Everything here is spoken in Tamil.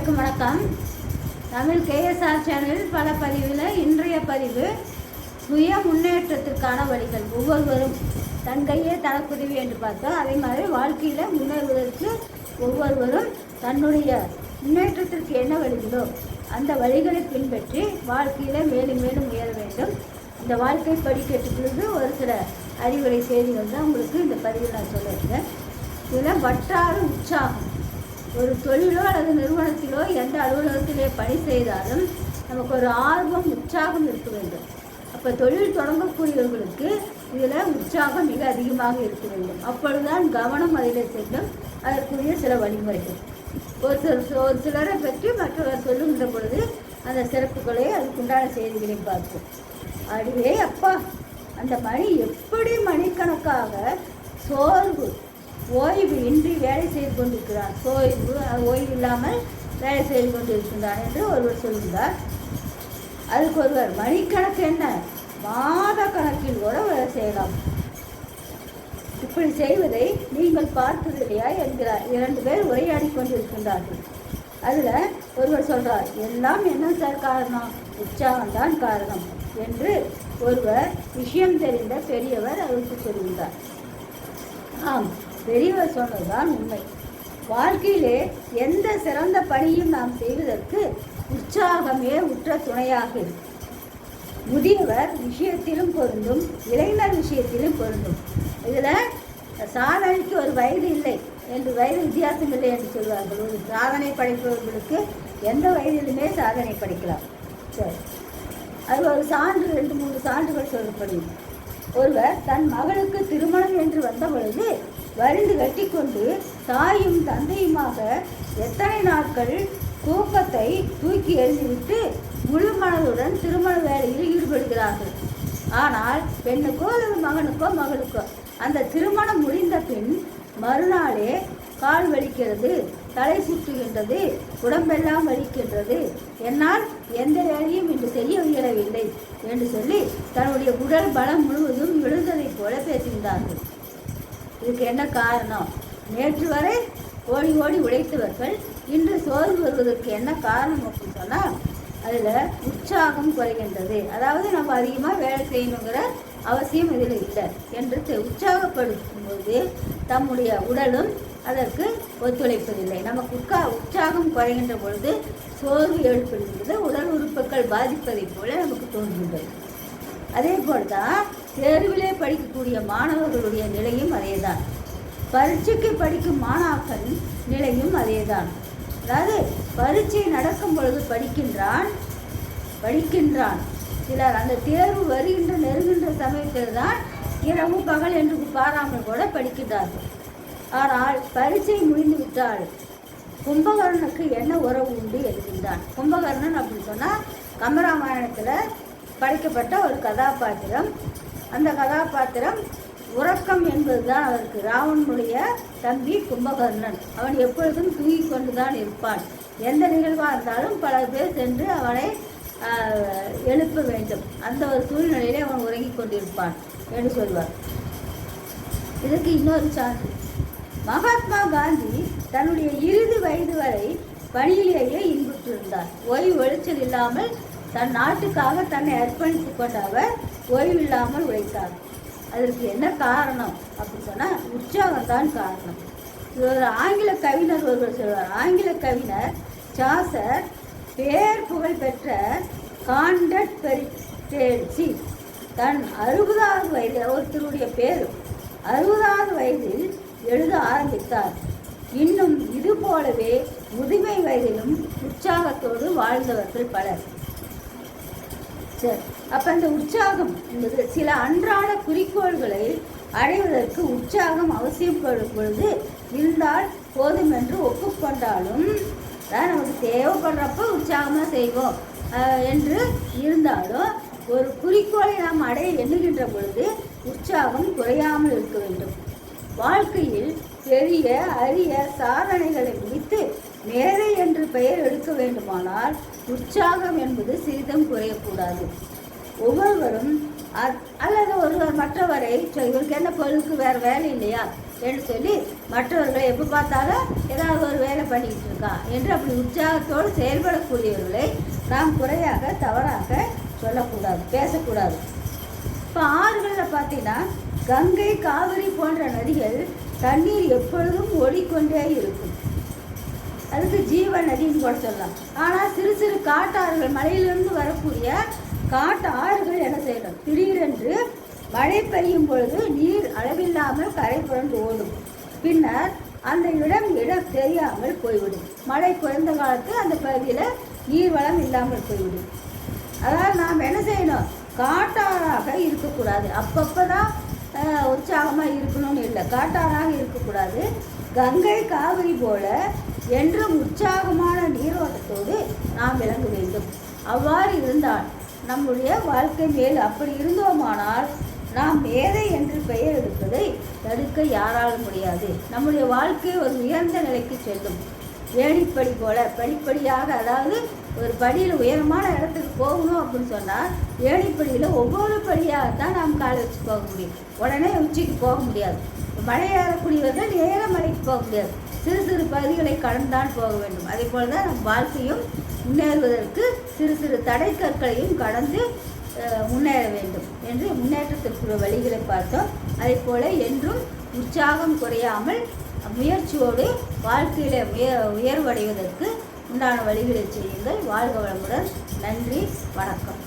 அனைவருக்கும் வணக்கம். தமிழ் கேஎஸ்ஆர் சேனலில் பல பதிவில் இன்றைய பதிவு சுய முன்னேற்றத்திற்கான வழிகள். ஒவ்வொருவரும் தன் கையே தனக்குதவி என்று பார்த்தோம். அதே மாதிரி வாழ்க்கையில் முன்னேறுவதற்கு ஒவ்வொருவரும் தன்னுடைய முன்னேற்றத்திற்கு என்ன வழிகளோ அந்த வழிகளை பின்பற்றி வாழ்க்கையில் மேலும் மேலும் உயர வேண்டும். இந்த வாழ்க்கை படிக்கட்டுக்கு ஒரு சில அறிவுரை செய்திகள் தான் உங்களுக்கு இந்த பதிவில் நான் சொல்லியிருக்கேன். இதில் வட்டார உற்சாகம். ஒரு தொழிலோ அல்லது நிறுவனத்திலோ எந்த அலுவலகத்திலே பணி செய்தாலும் நமக்கு ஒரு ஆர்வம் உற்சாகம் இருக்க வேண்டும். அப்போ தொழில் தொடங்கக்கூடியவர்களுக்கு இதில் உற்சாகம் மிக அதிகமாக இருக்க வேண்டும். அப்பொழுதுதான் கவனம் அதில் செல்லும். அதற்குரிய சில வழிமுறைகள் ஒரு சிலரை பற்றி மற்றவர் சொல்லுகின்ற பொழுது அந்த சிறப்புகளை அதுக்குண்டான செய்திகளை பார்ப்போம். அதுவே அப்பா, அந்த மணி எப்படி மணிக்கணக்காக சோர்வு ஓய்வு இன்றி வேலை செய்து கொண்டிருக்கிறான், ஓய்வு இல்லாமல் வேலை செய்து கொண்டிருக்கின்றான் என்று ஒருவர் சொல்கிறார். அதுக்கு ஒருவர் மணிக்கணக்கு என்ன, மாத கணக்கில் கூட வேலை செய்யலாம், இப்படி செய்வதை நீங்கள் பார்த்தது இல்லையா என்கிறார். 2 பேர் உரையாடி கொண்டிருக்கின்றார்கள். அதில் ஒருவர் சொல்கிறார், எல்லாம் என்ன சார் காரணம், உற்சாகம்தான் காரணம் என்று ஒருவர் விஷயம் தெரிந்த பெரியவர் அவருக்கு சொல்கின்றார். ஆம், பெரியவர் சொன்னதுதான் உண்மை. வாழ்க்கையிலே எந்த சிறந்த பணியும் நாம் செய்வதற்கு உற்சாகமே உற்ற துணையாக இருக்கும். முதியவர் விஷயத்திலும் பொருந்தும், இளைஞர் விஷயத்திலும் பொருந்தும். இதில் சாதனைக்கு ஒரு வயது இல்லை என்று, வயது வித்தியாசம் இல்லை என்று சொல்வார்கள். ஒரு சாதனை படைப்பவர்களுக்கு எந்த வயதிலுமே சாதனை படைக்கலாம். சரி, அது ஒரு சான்று, 2-3 சான்றுகள் சொல்லப்படுது. ஒருவர் தன் மகளுக்கு திருமணம் என்று வந்த பொழுது வரிந்து கட்டி கொண்டு தாயும் தந்தையுமாக எத்தனை நாட்கள் தூக்கத்தை தூக்கி எறிந்துவிட்டு முழு மனதுடன் திருமண வேலையில் ஈடுபடுகிறார்கள். ஆனால் பெண்ணுக்கோ அல்லது மகனுக்கோ அந்த திருமணம் முடிந்த பின் மறுநாளே கால் வலிக்கிறது, தலை சுற்றுகின்றது, உடம்பெல்லாம் வலிக்கின்றது, என்னால் எந்த வேலையும் இன்று செய்ய இயலவில்லை என்று சொல்லி தன்னுடைய உடல் பலம் முழுவதும் விழுந்ததைப் போல பேசுகின்றார்கள். இதுக்கு என்ன காரணம்? நேற்று வரை ஓடி ஓடி உழைத்தவர்கள் இன்று சோர்வு வருவதற்கு என்ன காரணம் அப்படின்னு சொன்னால், அதில் உற்சாகம் குறைகின்றது. அதாவது நம்ம அதிகமாக வேலை செய்யணுங்கிற அவசியம் இதில் இல்லை என்று உற்சாகப்படுத்தும் போது தம்முடைய உடலும் அதற்கு ஒத்துழைப்பதில்லை. நமக்கு உற்சாகம் குறைகின்ற பொழுது சோர்வு ஏற்படுகின்றது, உடல் உறுப்புகள் பாதிப்பதைப் போல நமக்கு தோன்றுகின்றது. அதே போல்தான் தேர்விலே படிக்கக்கூடிய மாணவர்களுடைய நிலையும் அதேதான். பரீட்சைக்கு படிக்கும் மாணாக்கன் நிலையும் அதேதான். அதாவது பரீட்சை நடக்கும் பொழுது படிக்கின்றான். சிலர் அந்த தேர்வு வருகின்ற நெருங்கின்ற சமயத்தில் தான் இரவு பகல் என்று பாராமல் கூட படிக்கின்றார்கள். ஆனால் பரீட்சை முடிந்து விட்டால் கும்பகர்ணனுக்கு என்ன உறவு உண்டு எழுதுகின்றான். கும்பகர்ணன் அப்படின்னு சொன்னால் கம்பராமாயணத்தில் படைக்கப்பட்ட ஒரு கதாபாத்திரம். அந்த கதாபாத்திரம் உறக்கம் என்பதுதான் அவருக்கு. ராவணனுடைய தம்பி கும்பகர்ணன். அவன் எப்பொழுதும் தூங்கி கொண்டு தான் இருப்பான். எந்த நிகழ்வாக இருந்தாலும் பல பேர் சென்று அவனை எழுப்ப வேண்டும். அந்த ஒரு சூழ்நிலையிலே அவன் உறங்கி கொண்டிருப்பான் என்று சொல்வார். இதற்கு இன்னொரு சான்று, மகாத்மா காந்தி தன்னுடைய இறுதி வயது வரை பணியிலேயே இன்புற்றிருந்தார். ஓய்வு ஒழிச்சல் இல்லாமல் தன் நாட்டுக்காக தன்னை அர்ப்பணித்துக் கொண்ட அவர் ஓய்வில்லாமல் உழைத்தார். அதற்கு என்ன காரணம் அப்படின்னு சொன்னால் உற்சாகம்தான் காரணம். இது ஒரு ஆங்கில கவிஞர் ஒருவர் சொல்வார். ஆங்கில கவிஞர் சாசர் பேர் புகழ் பெற்ற காண்டட் பெரிட்டேட்சி தன் 60வது வயதில், ஒருத்தருடைய பேர் 60வது வயதில் எழுத ஆரம்பித்தார். இன்னும் இது போலவே முதுமை வயதிலும் உற்சாகத்தோடு வாழ்ந்தவர்கள் பலர். சரி, அப்போ அந்த உற்சாகம் என்பது சில அன்றாட குறிக்கோள்களை அடைவதற்கு உற்சாகம் அவசியப்படும் பொழுது இருந்தால் போதும் என்று ஒப்புக்கொண்டாலும், நமக்கு தேவைப்படுறப்போ உற்சாகமாக செய்வோம் என்று இருந்தாலும், ஒரு குறிக்கோளை நாம் அடைய எண்ணுகின்ற பொழுது உற்சாகம் குறையாமல் இருக்க வேண்டும். வாழ்க்கையில் பெரிய அரிய சாதனைகளை முடித்து மேதை என்று பெயர் எடுக்க வேண்டுமானால் உற்சாகம் என்பது சிறிதும் குறையக்கூடாது. ஒவ்வொருவரும் அல்லது ஒருவர் மற்றவரை, இவருக்கு என்ன பொருளுக்கு வேறு வேலை இல்லையா என்று சொல்லி மற்றவர்களை எப்போ பார்த்தாலும் ஏதாவது ஒரு வேலை பண்ணிக்கிட்டு இருக்கா என்று அப்படி உற்சாகத்தோடு செயல்படக்கூடியவர்களை நாம் குறையாக தவறாக சொல்லக்கூடாது, பேசக்கூடாது. இப்போ ஆறுகளில் பார்த்தீங்கன்னா கங்கை, காவிரி போன்ற நதிகள் தண்ணீர் எப்பொழுதும் ஓடிக்கொண்டே இருக்கும். அதுக்கு ஜீவ நதின்னு கூட சொல்லலாம். ஆனால் சிறு சிறு காட்டாறுகள், மலையிலிருந்து வரக்கூடிய காட்டு ஆறுகள் என்ன செய்யணும், திடீரென்று மழை பெய்யும் பொழுது நீர் அளவில்லாமல் கரை புரண்டு ஓடும். பின்னர் அந்த இடம் தெரியாமல் போய்விடும். மழை குறைந்த காலத்து அந்த பகுதியில் நீர்வளம் இல்லாமல் போய்விடும். அதாவது நாம் என்ன செய்யணும், காட்டாறாக இருக்கக்கூடாது. அப்பப்போ தான் உற்சாகமாக இருக்கணும்னு இல்லை, காட்டாறாக இருக்கக்கூடாது. கங்கை, காவிரி போல என்றும் உற்சாகமான நீரோட்டத்தோடு நாம் விளங்க வேண்டும். அவ்வாறு இருந்தால் நம்முடைய வாழ்க்கை மேல் அப்படி இருந்தோமானால் நாம் மேதை என்று பெயர் எடுப்பதை தடுக்க யாராலும் முடியாது. நம்முடைய வாழ்க்கை ஒரு உயர்ந்த நிலைக்கு செல்லும். ஏணிப்படி போல படிப்படியாக, அதாவது ஒரு படியில் உயரமான இடத்துக்கு போகணும் அப்படின்னு சொன்னால் ஏணிப்படியில் ஒவ்வொரு படியாகத்தான் நாம் காலை வச்சு போக முடியும். உடனே உச்சிக்கு போக முடியாது. மலை ஏறக்கூடியவர்கள் நேர மலைக்கு போக முடியாது. சிறு சிறு பகுதிகளை கடந்தான் போக வேண்டும். அதே போல தான் நம் வாழ்க்கையும் முன்னேறுவதற்கு சிறு சிறு தடை கற்களையும் கடந்து முன்னேற வேண்டும் என்று முன்னேற்றத்திற்குரிய வழிகளை பார்த்தோம். அதே போல் என்றும் உற்சாகம் குறையாமல் முயற்சியோடு வாழ்க்கையில் உயர்வடைவதற்கு உண்டான வழிகளை செய்யுங்கள். வாழ்க வளமுடன். நன்றி, வணக்கம்.